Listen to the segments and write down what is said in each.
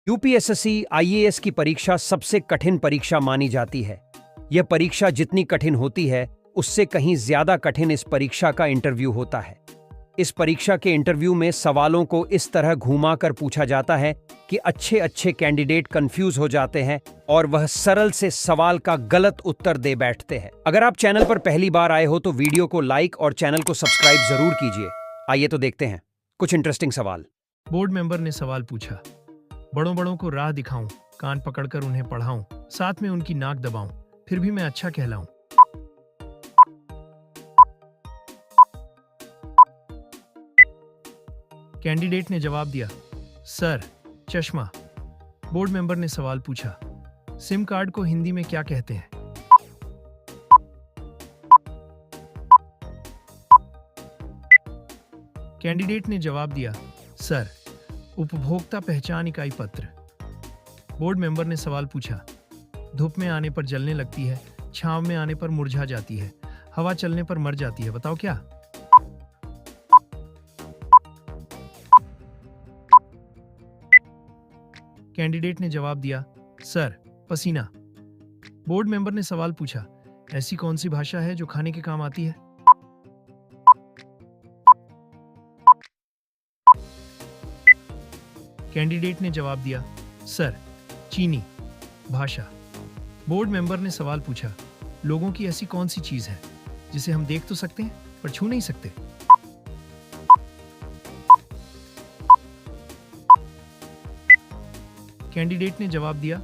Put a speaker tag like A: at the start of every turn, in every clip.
A: UPSSC IAS की परीक्षा सबसे कठिन परीक्षा मानी जाती है। यह परीक्षा जितनी कठिन होती है, उससे कहीं ज्यादा कठिन इस परीक्षा का इंटरव्यू होता है। इस परीक्षा के इंटरव्यू में सवालों को इस तरह घुमा कर पूछा जाता है कि अच्छे अच्छे कैंडिडेट कंफ्यूज हो जाते हैं और वह सरल से सवाल का गलत उत्तर दे बैठते हैं। अगर आप चैनल पर पहली बार आए हो तो वीडियो को लाइक और चैनल को सब्सक्राइब जरूर कीजिए। आइए तो देखते हैं कुछ इंटरेस्टिंग सवाल।
B: बोर्ड मेंबर ने सवाल पूछा, बड़ों बड़ों को राह दिखाऊं, कान पकड़कर उन्हें पढ़ाऊं, साथ में उनकी नाक दबाऊं, फिर भी मैं अच्छा कहलाऊं। कैंडिडेट ने जवाब दिया, सर, चश्मा। बोर्ड मेंबर ने सवाल पूछा, सिम कार्ड को हिंदी में क्या कहते हैं? कैंडिडेट ने जवाब दिया, सर, उपभोक्ता पहचान इकाई पत्र। बोर्ड मेंबर ने सवाल पूछा, धूप में आने पर जलने लगती है, छांव में आने पर मुरझा जाती है, हवा चलने पर मर जाती है, बताओ क्या? कैंडिडेट ने जवाब दिया, सर, पसीना। बोर्ड मेंबर ने सवाल पूछा, ऐसी कौन सी भाषा है जो खाने के काम आती है? कैंडिडेट ने जवाब दिया, सर, चीनी भाषा। बोर्ड मेंबर ने सवाल पूछा, लोगों की ऐसी कौन सी चीज है जिसे हम देख तो सकते हैं पर छू नहीं सकते? कैंडिडेट ने जवाब दिया,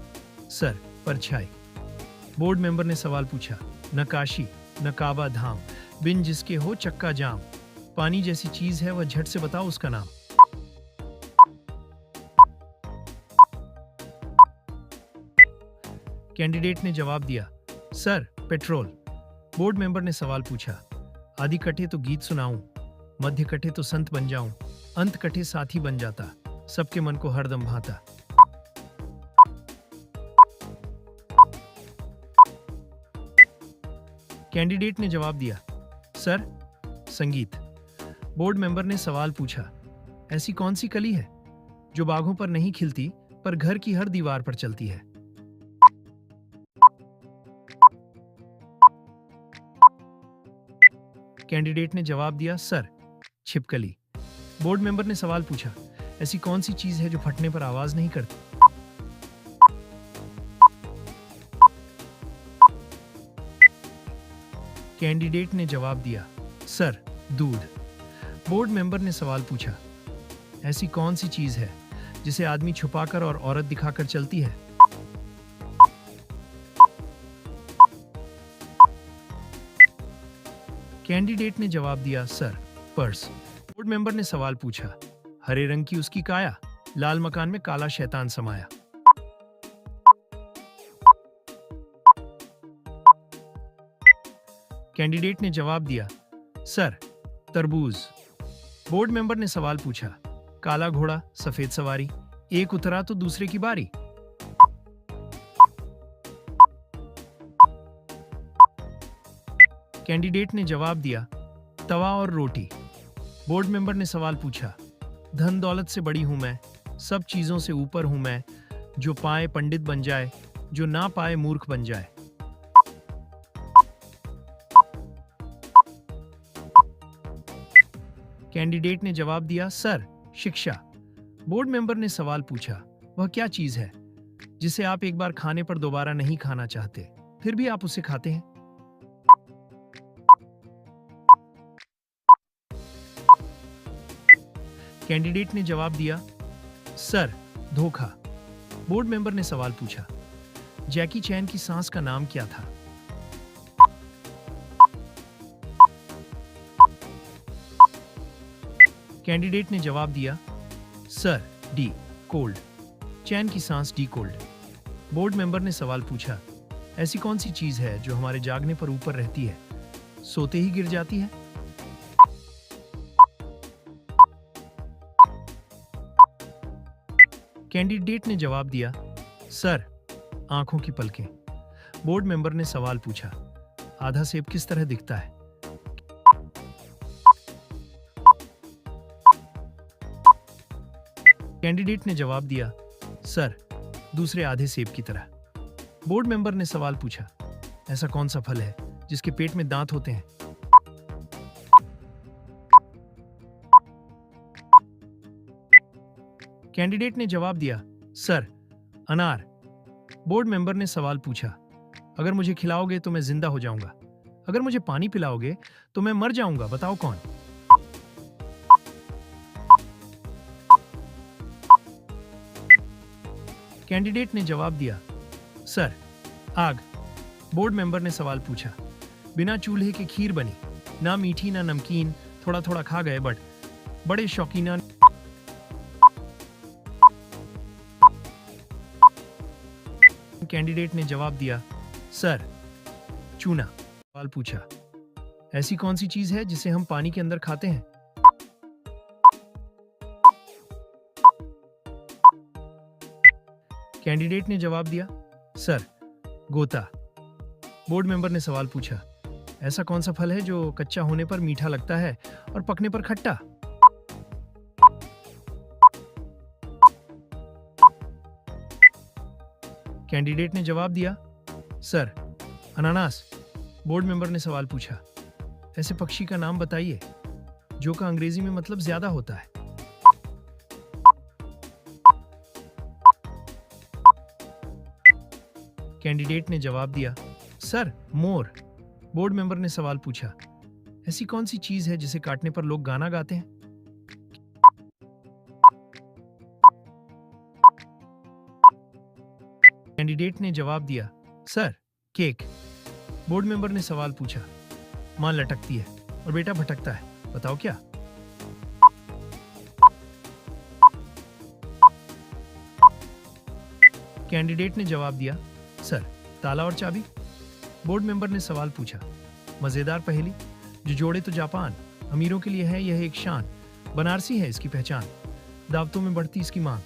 B: सर, परछाई। बोर्ड मेंबर ने सवाल पूछा, न काशी न काबा धाम, बिन जिसके हो चक्का जाम, पानी जैसी चीज है वह झट से बताओ उसका नाम। कैंडिडेट ने जवाब दिया, सर, पेट्रोल। बोर्ड मेंबर ने सवाल पूछा, आदि कटे तो गीत सुनाऊं, मध्य कटे तो संत बन जाऊं, अंत कटे साथी बन जाता, सबके मन को हरदम भाता। कैंडिडेट ने जवाब दिया, सर, संगीत। बोर्ड मेंबर ने सवाल पूछा, ऐसी कौन सी कली है जो बागों पर नहीं खिलती पर घर की हर दीवार पर चलती है? कैंडिडेट ने जवाब दिया, सर, छिपकली। बोर्ड मेंबर ने सवाल पूछा, ऐसी कौन सी चीज है जो फटने पर आवाज नहीं करती? कैंडिडेट ने जवाब दिया, सर, दूध। बोर्ड मेंबर ने सवाल पूछा, ऐसी कौन सी चीज है जिसे आदमी छुपाकर और औरत दिखाकर चलती है? कैंडिडेट ने जवाब दिया, सर, पर्स। बोर्ड मेंबर ने सवाल पूछा, हरे रंग की उसकी काया, लाल मकान में काला शैतान समाया। कैंडिडेट ने जवाब दिया, सर, तरबूज। बोर्ड मेंबर ने सवाल पूछा, काला घोड़ा सफेद सवारी, एक उतरा तो दूसरे की बारी। कैंडिडेट ने जवाब दिया, तवा और रोटी। बोर्ड मेंबर ने सवाल पूछा, धन दौलत से बड़ी हूं मैं, सब चीजों से ऊपर हूं मैं, जो पाए पंडित बन जाए, जो ना पाए मूर्ख बन जाए। कैंडिडेट ने जवाब दिया, सर, शिक्षा। बोर्ड मेंबर ने सवाल पूछा, वह क्या चीज है जिसे आप एक बार खाने पर दोबारा नहीं खाना चाहते, फिर भी आप उसे खाते हैं? कैंडिडेट ने जवाब दिया, सर, धोखा। बोर्ड मेंबर ने सवाल पूछा, जैकी चैन की सांस का नाम क्या था? कैंडिडेट ने जवाब दिया, सर, डी, कोल्ड। चैन की सांस डी कोल्ड। बोर्ड मेंबर ने सवाल पूछा, ऐसी कौन सी चीज है जो हमारे जागने पर ऊपर रहती है, सोते ही गिर जाती है? कैंडिडेट ने जवाब दिया, सर, आंखों की पलकें। बोर्ड मेंबर ने सवाल पूछा, आधा सेब किस तरह दिखता है? कैंडिडेट ने जवाब दिया, सर, दूसरे आधे सेब की तरह। बोर्ड मेंबर ने सवाल पूछा, ऐसा कौन सा फल है जिसके पेट में दांत होते हैं? कैंडिडेट ने जवाब दिया, सर, अनार। बोर्ड मेंबर ने सवाल पूछा, अगर मुझे खिलाओगे तो मैं जिंदा हो जाऊंगा, अगर मुझे पानी पिलाओगे तो मैं मर जाऊंगा, बताओ कौन? कैंडिडेट ने जवाब दिया, सर, आग। बोर्ड मेंबर ने सवाल पूछा, बिना चूल्हे के खीर बनी, ना मीठी ना नमकीन, थोड़ा थोड़ा खा गए बट बड़े शौकीना। कैंडिडेट ने जवाब दिया, सर, चूना। सवाल पूछा, ऐसी कौन सी चीज है जिसे हम पानी के अंदर खाते हैं? कैंडिडेट ने जवाब दिया, सर, गोता। बोर्ड मेंबर ने सवाल पूछा, ऐसा कौन सा फल है जो कच्चा होने पर मीठा लगता है और पकने पर खट्टा? कैंडिडेट ने जवाब दिया, सर, अनानास। बोर्ड मेंबर ने सवाल पूछा, ऐसे पक्षी का नाम बताइए जो का अंग्रेजी में मतलब ज्यादा होता है। कैंडिडेट ने जवाब दिया, सर, मोर। बोर्ड मेंबर ने सवाल पूछा, ऐसी कौन सी चीज है जिसे काटने पर लोग गाना गाते हैं? कैंडिडेट ने जवाब दिया, सर, केक। बोर्ड मेंबर ने सवाल पूछा, मां लटकती है और बेटा भटकता है, बताओ क्या? कैंडिडेट ने जवाब दिया, सर, ताला और चाबी। बोर्ड मेंबर ने सवाल पूछा, मजेदार पहेली, जो जोड़े तो जापान, अमीरों के लिए है यह एक शान, बनारसी है इसकी पहचान, दावतों में बढ़ती इसकी मांग।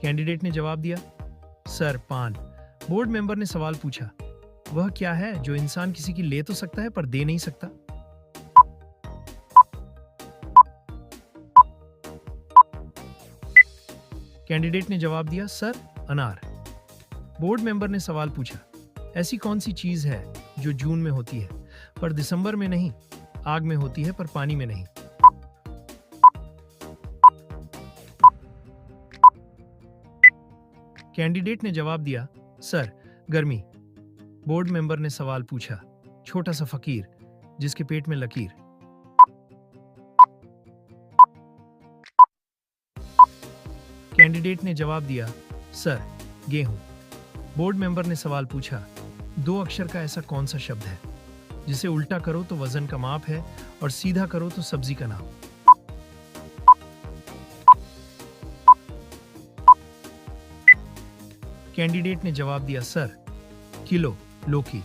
B: कैंडिडेट ने जवाब दिया, सर, पान। बोर्ड मेंबर ने सवाल पूछा, वह क्या है जो इंसान किसी की ले तो सकता है पर दे नहीं सकता? कैंडिडेट ने जवाब दिया, सर, अनार। बोर्ड मेंबर ने सवाल पूछा, ऐसी कौन सी चीज है जो जून में होती है पर दिसंबर में नहीं, आग में होती है पर पानी में नहीं? कैंडिडेट ने जवाब दिया, सर, गर्मी। बोर्ड मेंबर ने सवाल पूछा, छोटा सा फकीर जिसके पेट में लकीर। कैंडिडेट ने जवाब दिया, सर, गेहूं। बोर्ड मेंबर ने सवाल पूछा, दो अक्षर का ऐसा कौन सा शब्द है जिसे उल्टा करो तो वजन का माप है और सीधा करो तो सब्जी का नाम? कैंडिडेट ने जवाब दिया, सर, किलो, लोकी।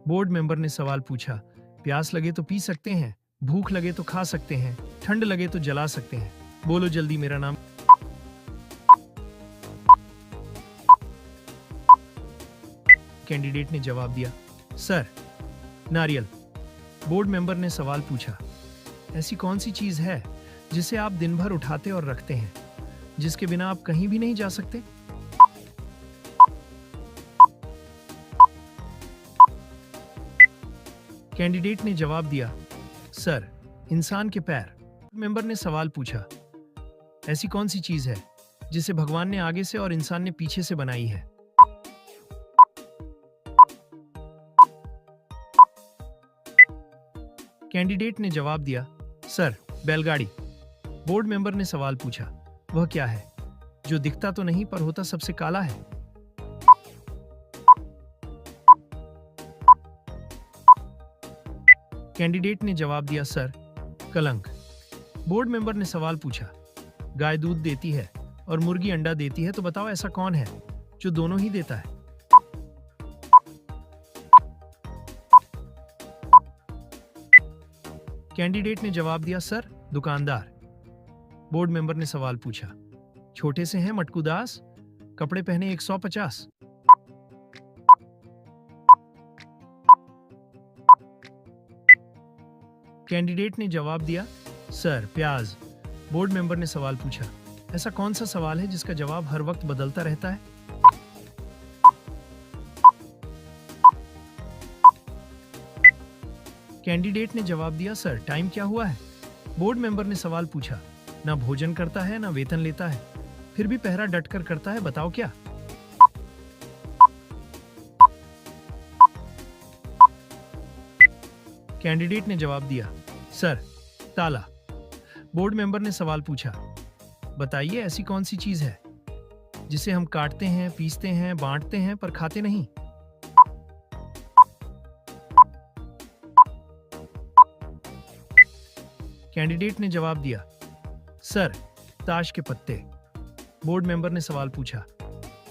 B: बोर्ड मेंबर ने सवाल पूछा, प्यास लगे तो पी सकते हैं, भूख लगे तो खा सकते हैं, ठंड लगे तो जला सकते हैं, बोलो जल्दी मेरा नाम। कैंडिडेट ने जवाब दिया, सर नारियल। बोर्ड मेंबर ने सवाल पूछा, ऐसी कौन सी चीज है जिसे आप दिन भर उठाते और रखते हैं, जिसके बिना आप कहीं भी नहीं जा सकते? कैंडिडेट ने जवाब दिया, सर इंसान के पैर। मेंबर ने सवाल पूछा, ऐसी कौन सी चीज है जिसे भगवान ने आगे से और इंसान ने पीछे से बनाई है? कैंडिडेट ने जवाब दिया, सर बैलगाड़ी। बोर्ड मेंबर ने सवाल पूछा, वह क्या है जो दिखता तो नहीं पर होता सबसे काला है? कैंडिडेट ने जवाब दिया, सर कलंक। बोर्ड मेंबर ने सवाल पूछा, गाय दूध देती है और मुर्गी अंडा देती है, तो बताओ ऐसा कौन है जो दोनों ही देता है? कैंडिडेट ने जवाब दिया, सर दुकानदार। बोर्ड मेंबर ने सवाल पूछा, छोटे से हैं मटकू दास, कपड़े पहने 150। कैंडिडेट ने जवाब दिया, सर प्याज। बोर्ड मेंबर ने सवाल पूछा, ऐसा कौन सा सवाल है जिसका जवाब हर वक्त बदलता रहता है? कैंडिडेट ने जवाब दिया, सर टाइम क्या हुआ है? बोर्ड मेंबर ने सवाल पूछा, ना भोजन करता है ना वेतन लेता है, फिर भी पहरा डटकर करता है, बताओ क्या? कैंडिडेट ने जवाब दिया, सर ताला। बोर्ड मेंबर ने सवाल पूछा, बताइए ऐसी कौन सी चीज है जिसे हम काटते हैं, पीसते हैं, बांटते हैं पर खाते नहीं? कैंडिडेट ने जवाब दिया, सर ताश के पत्ते। बोर्ड मेंबर ने सवाल पूछा,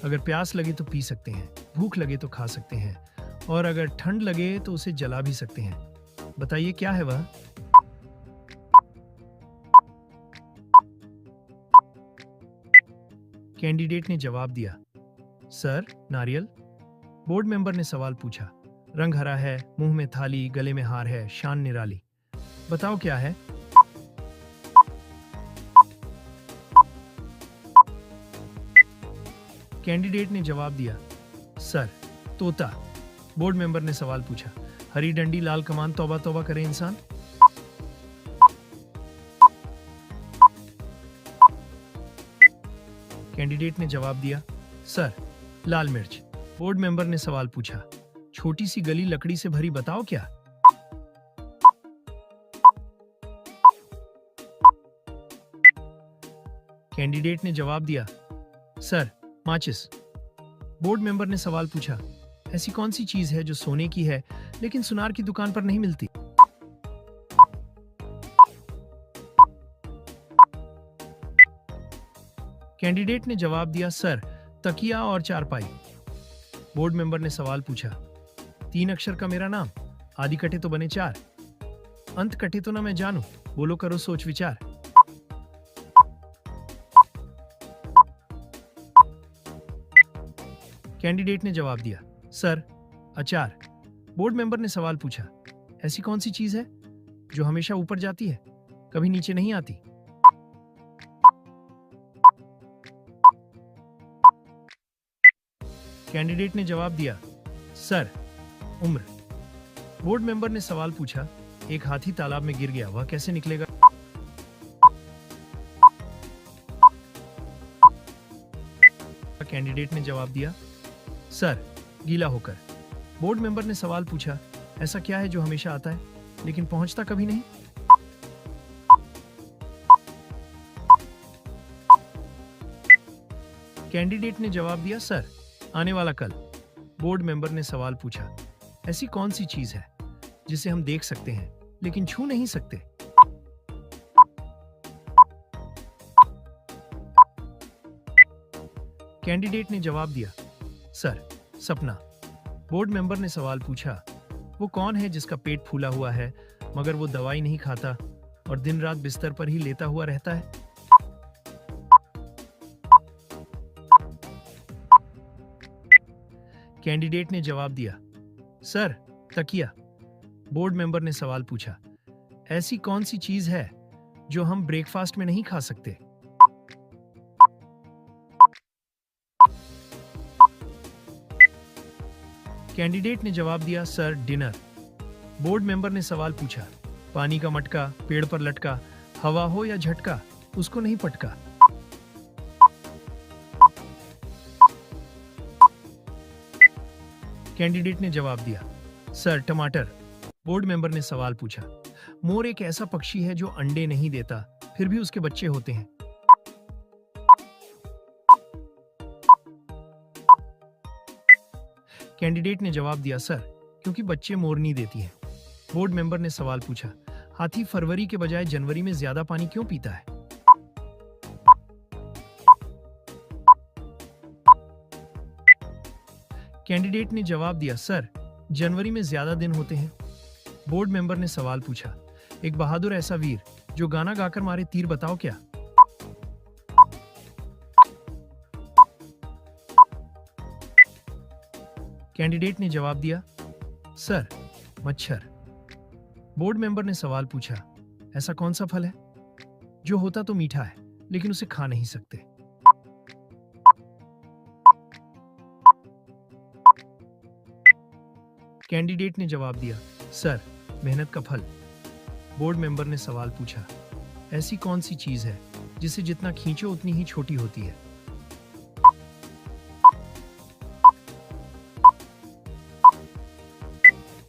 B: अगर प्यास लगे तो पी सकते हैं, भूख लगे तो खा सकते हैं, और अगर ठंड लगे तो उसे जला भी सकते हैं, बताइए क्या है वह? कैंडिडेट ने जवाब दिया, सर नारियल। बोर्ड मेंबर ने सवाल पूछा, रंग हरा है, मुंह में थाली, गले में हार है, शान निराली, बताओ क्या है? कैंडिडेट ने जवाब दिया, सर तोता। बोर्ड मेंबर ने सवाल पूछा, हरी डंडी लाल कमान, तौबा तौबा करे इंसान। कैंडिडेट ने जवाब दिया, सर लाल मिर्च। बोर्ड मेंबर ने सवाल पूछा, छोटी सी गली लकड़ी से भरी, बताओ क्या? कैंडिडेट ने जवाब दिया, सर माचिस। बोर्ड मेंबर ने सवाल पूछा, ऐसी कौन सी चीज है जो सोने की है लेकिन सुनार की दुकान पर नहीं मिलती? कैंडिडेट ने जवाब दिया, सर तकिया और चारपाई। बोर्ड मेंबर ने सवाल पूछा, 3 अक्षर का मेरा नाम, आदि कटे तो बने 4, अंत कटे तो ना मैं जानू, बोलो करो सोच विचार। कैंडिडेट ने जवाब दिया, सर अचार। बोर्ड मेंबर ने सवाल पूछा, ऐसी कौन सी चीज है जो हमेशा ऊपर जाती है, कभी नीचे नहीं आती? कैंडिडेट ने जवाब दिया, सर उम्र। बोर्ड मेंबर ने सवाल पूछा, एक हाथी तालाब में गिर गया, वह कैसे निकलेगा? कैंडिडेट ने जवाब दिया, सर गीला होकर। बोर्ड मेंबर ने सवाल पूछा, ऐसा क्या है जो हमेशा आता है लेकिन पहुंचता कभी नहीं? कैंडिडेट ने जवाब दिया, सर आने वाला कल। बोर्ड मेंबर ने सवाल पूछा, ऐसी कौन सी चीज है जिसे हम देख सकते हैं लेकिन छू नहीं सकते? कैंडिडेट ने जवाब दिया, सर सपना। बोर्ड मेंबर ने सवाल पूछा, वो कौन है जिसका पेट फूला हुआ है मगर वो दवाई नहीं खाता और दिन रात बिस्तर पर ही लेटा हुआ रहता है? कैंडिडेट ने जवाब दिया, सर, तकिया। बोर्ड मेंबर ने सवाल पूछा, ऐसी कौन सी चीज है जो हम ब्रेकफास्ट में नहीं खा सकते? कैंडिडेट ने जवाब दिया, सर, डिनर। बोर्ड मेंबर ने सवाल पूछा, पानी का मटका पेड़ पर लटका, हवा हो या झटका, उसको नहीं पटका। कैंडिडेट ने जवाब दिया, सर, टमाटर। बोर्ड मेंबर ने सवाल पूछा, मोर एक ऐसा पक्षी है जो अंडे नहीं देता फिर भी उसके बच्चे होते हैं। कैंडिडेट ने जवाब दिया, सर, क्योंकि बच्चे मोरनी देती है। बोर्ड मेंबर ने सवाल पूछा, हाथी फरवरी के बजाय जनवरी में ज्यादा पानी क्यों पीता है? कैंडिडेट ने जवाब दिया, सर, जनवरी में ज्यादा दिन होते हैं। बोर्ड मेंबर ने सवाल पूछा, एक बहादुर ऐसा वीर जो गाना गाकर मारे तीर, बताओ क्या? कैंडिडेट ने जवाब दिया, सर, मच्छर। बोर्ड मेंबर ने सवाल पूछा, ऐसा कौन सा फल है जो होता तो मीठा है लेकिन उसे खा नहीं सकते? कैंडिडेट ने जवाब दिया, सर, मेहनत का फल। बोर्ड मेंबर ने सवाल पूछा, ऐसी कौन सी चीज है जिसे जितना खींचो उतनी ही छोटी होती है?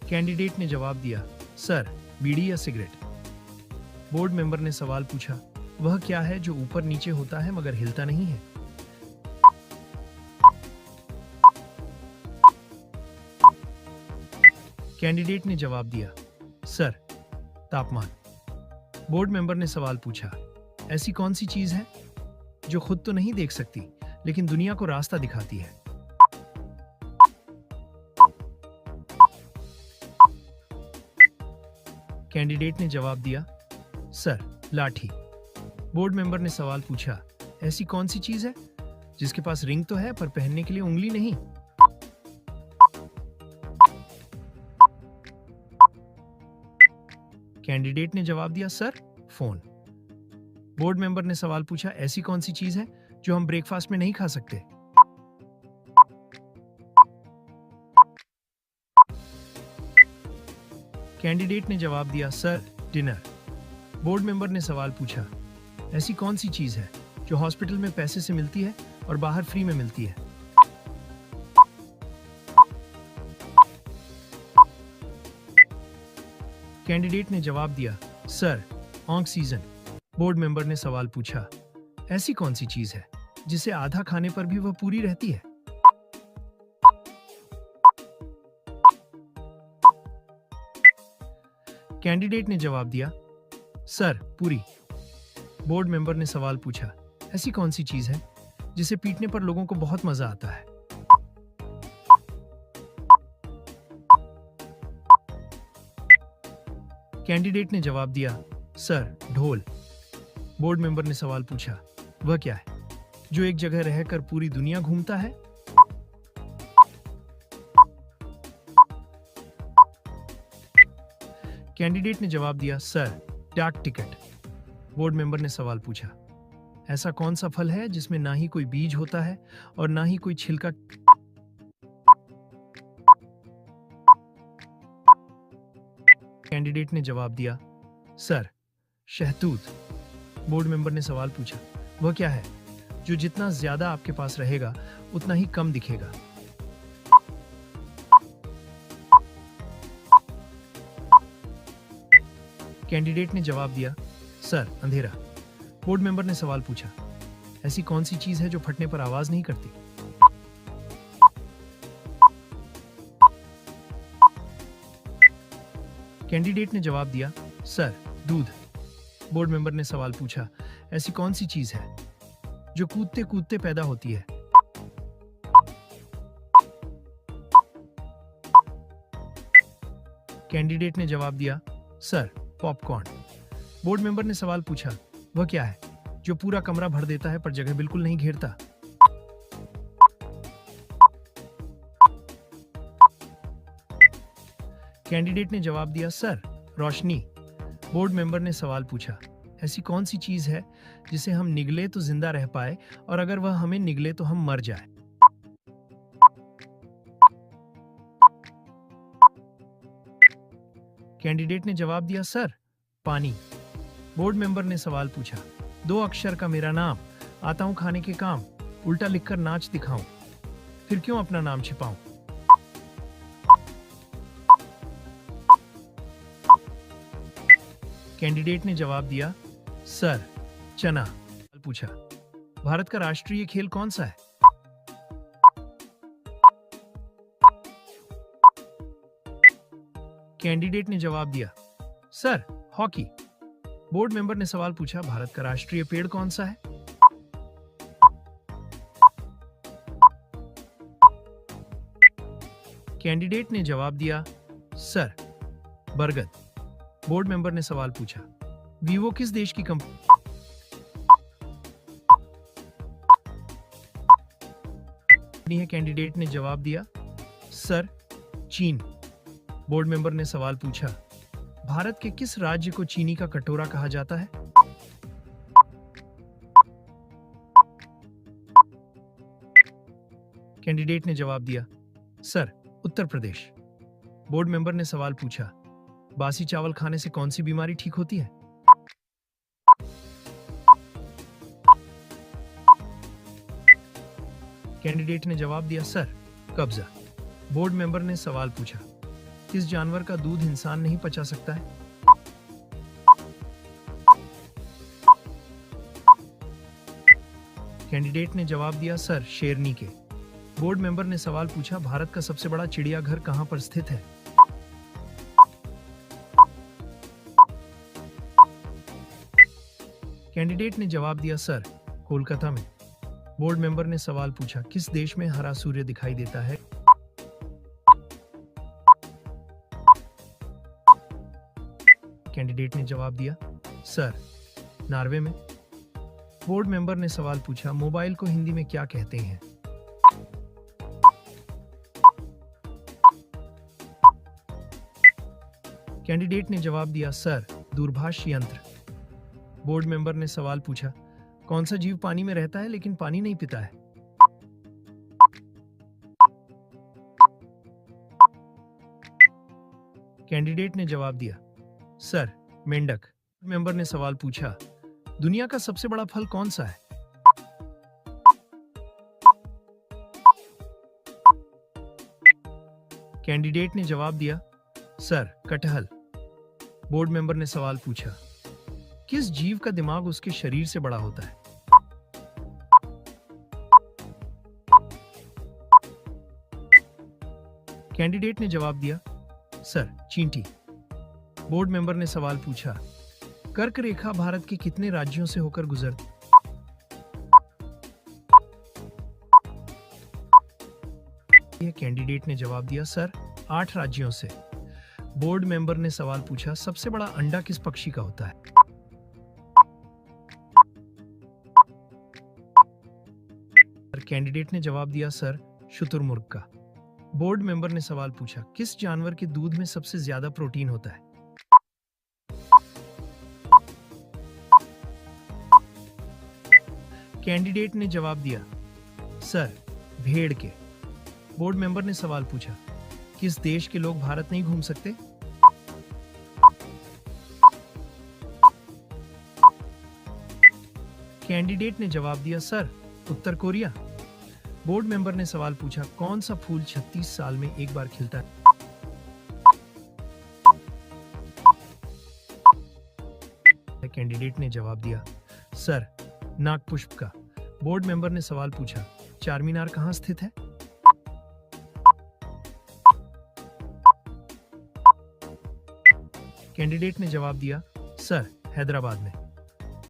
B: कैंडिडेट ने जवाब दिया, सर, बीड़ी या सिगरेट। बोर्ड मेंबर ने सवाल पूछा, वह क्या है जो ऊपर नीचे होता है मगर हिलता नहीं है? कैंडिडेट ने जवाब दिया, सर, तापमान। बोर्ड मेंबर ने सवाल पूछा, ऐसी कौन सी चीज है जो खुद तो नहीं देख सकती लेकिन दुनिया को रास्ता दिखाती है? कैंडिडेट ने जवाब दिया, सर, लाठी। बोर्ड मेंबर ने सवाल पूछा, ऐसी कौन सी चीज है जिसके पास रिंग तो है पर पहनने के लिए उंगली नहीं? कैंडिडेट ने जवाब दिया, सर, फोन। बोर्ड मेंबर ने सवाल पूछा, ऐसी कौन सी चीज है जो हम ब्रेकफास्ट में नहीं खा सकते? कैंडिडेट ने जवाब दिया, सर, डिनर। बोर्ड मेंबर ने सवाल पूछा, ऐसी कौन सी चीज है जो हॉस्पिटल में पैसे से मिलती है और बाहर फ्री में मिलती है? कैंडिडेट ने जवाब दिया, सर, ऑक्सीजन। बोर्ड मेंबर ने सवाल पूछा, ऐसी कौन सी चीज है जिसे आधा खाने पर भी वह पूरी रहती है? कैंडिडेट ने जवाब दिया, सर, पूरी। बोर्ड मेंबर ने सवाल पूछा, ऐसी कौन सी चीज है जिसे पीटने पर लोगों को बहुत मजा आता है? कैंडिडेट ने जवाब दिया, सर, ढोल। बोर्ड मेंबर ने सवाल पूछा, वह क्या है जो एक जगह रहकर पूरी दुनिया घूमता है? कैंडिडेट ने जवाब दिया, सर, डाक टिकट। बोर्ड मेंबर ने सवाल पूछा, ऐसा कौन सा फल है जिसमें ना ही कोई बीज होता है और ना ही कोई छिलका? कैंडिडेट ने जवाब दिया, सर, शहतूत। बोर्ड मेंबर ने सवाल पूछा, वह क्या है जो जितना ज्यादा आपके पास रहेगा उतना ही कम दिखेगा? कैंडिडेट ने जवाब दिया, सर, अंधेरा। बोर्ड मेंबर ने सवाल पूछा, ऐसी कौन सी चीज है जो फटने पर आवाज नहीं करती? कैंडिडेट ने जवाब दिया, सर, दूध। बोर्ड मेंबर ने सवाल पूछा, ऐसी कौन सी चीज है जो कूदते कूदते पैदा होती है? कैंडिडेट ने जवाब दिया, सर, पॉपकॉर्न। बोर्ड मेंबर ने सवाल पूछा, वह क्या है जो पूरा कमरा भर देता है पर जगह बिल्कुल नहीं घेरता? कैंडिडेट ने जवाब दिया, सर, रोशनी। बोर्ड मेंबर ने सवाल पूछा, ऐसी कौन सी चीज है जिसे हम निगले तो जिंदा रह पाए और अगर वह हमें निगले तो हम मर जाए? कैंडिडेट ने जवाब दिया, सर, पानी। बोर्ड मेंबर ने सवाल पूछा, 2 अक्षर का मेरा नाम, आता हूं खाने के काम, उल्टा लिखकर नाच दिखाऊं, फिर क्यों अपना नाम छिपाऊं? कैंडिडेट ने जवाब दिया, सर, चना। पूछा, भारत का राष्ट्रीय खेल कौन सा है? कैंडिडेट ने जवाब दिया, सर, हॉकी। बोर्ड मेंबर ने सवाल पूछा, भारत का राष्ट्रीय पेड़ कौन सा है? कैंडिडेट ने जवाब दिया, सर, बरगद। बोर्ड मेंबर ने सवाल पूछा, वीवो किस देश की कंपनी है? कैंडिडेट ने जवाब दिया, सर, चीन। बोर्ड मेंबर ने सवाल पूछा, भारत के किस राज्य को चीनी का कटोरा कहा जाता है? कैंडिडेट ने जवाब दिया, sir, Uttar Pradesh. Board member ने सवाल पूछा, बासी चावल खाने से कौन सी बीमारी ठीक होती है? कैंडिडेट ने जवाब दिया, सर, कब्जा। बोर्ड मेंबर ने सवाल पूछा, किस जानवर का दूध इंसान नहीं पचा सकता है? कैंडिडेट ने जवाब दिया, सर, शेरनी के। बोर्ड मेंबर ने सवाल पूछा, भारत का सबसे बड़ा चिड़ियाघर कहां पर स्थित है? कैंडिडेट ने जवाब दिया, सर, कोलकाता में। बोर्ड मेंबर ने सवाल पूछा, किस देश में हरा सूर्य दिखाई देता है? कैंडिडेट ने जवाब दिया, सर, नॉर्वे में। बोर्ड मेंबर ने सवाल पूछा, मोबाइल को हिंदी में क्या कहते हैं? कैंडिडेट ने जवाब दिया, सर, दूरभाष यंत्र। बोर्ड मेंबर ने सवाल पूछा, कौन सा जीव पानी में रहता है लेकिन पानी नहीं पीता है? कैंडिडेट ने जवाब दिया, सर, मेंढक। मेंबर ने सवाल पूछा, दुनिया का सबसे बड़ा फल कौन सा है? कैंडिडेट ने जवाब दिया, सर, कटहल। बोर्ड मेंबर ने सवाल पूछा, किस जीव का दिमाग उसके शरीर से बड़ा होता है? कैंडिडेट ने जवाब दिया, सर, चींटी। बोर्ड मेंबर ने सवाल पूछा, कर्क रेखा भारत के कितने राज्यों से होकर गुजरती? कैंडिडेट ने जवाब दिया, सर, 8 राज्यों से। बोर्ड मेंबर ने सवाल पूछा, सबसे बड़ा अंडा किस पक्षी का होता है? कैंडिडेट ने जवाब दिया, सर, शुतुरमुर्ग का। बोर्ड मेंबर ने सवाल पूछा, किस जानवर के दूध में सबसे ज्यादा प्रोटीन होता है? कैंडिडेट ने जवाब दिया, सर, भेड़ के। बोर्ड मेंबर ने सवाल पूछा, किस देश के लोग भारत नहीं घूम सकते? कैंडिडेट ने जवाब दिया, सर, उत्तर कोरिया। बोर्ड मेंबर ने सवाल पूछा, कौन सा फूल 36 साल में एक बार खिलता है? कैंडिडेट ने जवाब दिया, सर, नागपुष्प का। बोर्ड मेंबर ने सवाल पूछा, चारमीनार कहां स्थित है? कैंडिडेट ने जवाब दिया, सर, हैदराबाद में।